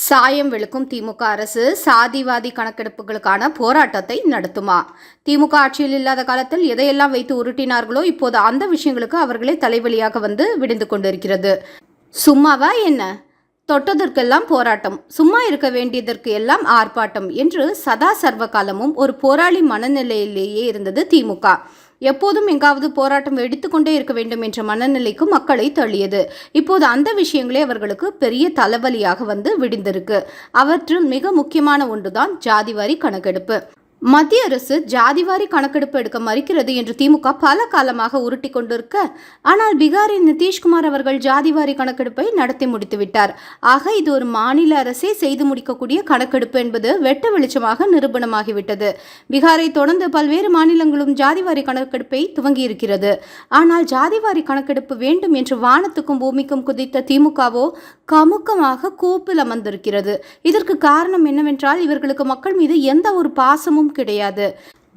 சாயம் வெளுக்கும் திமுக அரசு சாதிவாதி கணக்கெடுப்புகளுக்கான போராட்டத்தை நடத்துமா? திமுக ஆட்சியில் இல்லாத காலத்தில் எதையெல்லாம் வைத்து உருட்டினார்களோ இப்போது அந்த விஷயங்களுக்கு அவர்களே தலைவலியாக விடிந்து கொண்டிருக்கிறது. சும்மாவா என்ன? தொட்டதற்கெல்லாம் போராட்டம், சும்மா இருக்க வேண்டியதற்கு எல்லாம் ஆர்ப்பாட்டம் என்று சதா சர்வ காலமும் ஒரு போராளி மனநிலையிலேயே இருந்தது திமுக. எப்போதும் எங்காவது போராட்டம் வெடித்துக்கொண்டே இருக்க வேண்டும் என்ற மனநிலைக்கு மக்களை தள்ளியது. இப்போது அந்த விஷயங்களே அவர்களுக்கு பெரிய தலைவலியாக விடிந்திருக்கு. அவற்றில் மிக முக்கியமான ஒன்றுதான் ஜாதிவாரி கணக்கெடுப்பு. மத்திய அரசு ஜாதிவாரி கணக்கெடுப்பு எடுக்க மறுக்கிறது என்று திமுக பல காலமாக உருட்டி கொண்டிருக்க, ஆனால் பீகாரின் நிதிஷ்குமார் அவர்கள் ஜாதிவாரி கணக்கெடுப்பை நடத்தி முடித்துவிட்டார். ஆக இது ஒரு மாநில அரசே செய்து முடிக்கக்கூடிய கணக்கெடுப்பு என்பது வெட்ட வெளிச்சமாக நிரூபணமாகிவிட்டது. பீகாரை தொடர்ந்து பல்வேறு மாநிலங்களும் ஜாதிவாரி கணக்கெடுப்பை துவங்கியிருக்கிறது. ஆனால் ஜாதிவாரி கணக்கெடுப்பு வேண்டும் என்று வானத்துக்கும் பூமிக்கும் குதித்த திமுகவோ கமுக்கமாக கூப்பில் அமர்ந்திருக்கிறது. இதற்கு காரணம் என்னவென்றால், இவர்களுக்கு மக்கள் மீது எந்த ஒரு பாசமும் கிடையாது.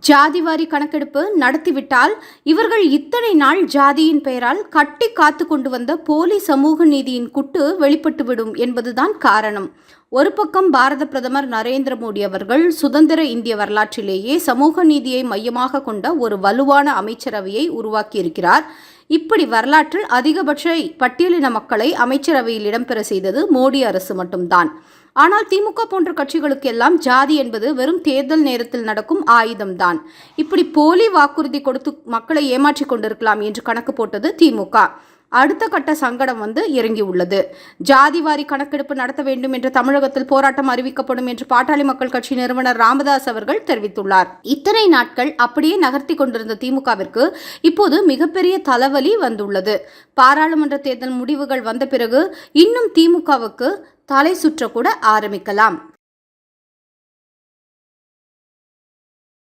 ஜாதிவாரி கணக்கெடுப்பு நடத்திவிட்டால் இவர்கள் இத்தனை நாள் ஜாதியின் பெயரால் கட்டி காத்து கொண்டு வந்த போலி சமூக நீதியின் குட்டு வெளிப்பட்டுவிடும் என்பதுதான் காரணம். ஒரு பக்கம் பாரத பிரதமர் நரேந்திர மோடி அவர்கள் சுதந்திர இந்திய வரலாற்றிலேயே சமூக நீதியை மையமாக கொண்ட ஒரு வலுவான அமைச்சரவையை உருவாக்கியிருக்கிறார். இப்படி வரலாற்றில் அதிகபட்ச பட்டியலின மக்களை அமைச்சரவையில் இடம்பெற செய்தது மோடி அரசு மட்டும்தான். ஆனால் திமுக போன்ற கட்சிகளுக்கு எல்லாம் ஜாதி என்பது வெறும் தேர்தல் நேரத்தில் நடக்கும் ஆயுதம்தான். இப்படி போலி வாக்குறுதி கொடுத்து மக்களை ஏமாற்றி கொண்டிருக்கலாம் என்று கணக்கு போட்டது திமுக. அடுத்த கட்ட சங்கடம் இறங்கி உள்ளது. ஜாதிவாரி கணக்கெடுப்பு நடத்த வேண்டும் என்று தமிழகத்தில் போராட்டம் அறிவிக்கப்படும் என்று பாட்டாளி மக்கள் கட்சி நிறுவனர் ராமதாஸ் அவர்கள் தெரிவித்துள்ளார். இத்தனை நாட்கள் அப்படியே நகர்த்தி கொண்டிருந்த திமுகவிற்கு இப்போது மிகப்பெரிய தலைவலி வந்துள்ளது. பாராளுமன்ற தேர்தல் முடிவுகள் வந்த பிறகு இன்னும் திமுகவுக்கு தலை சுற்றக்கூட ஆரம்பிக்கலாம்.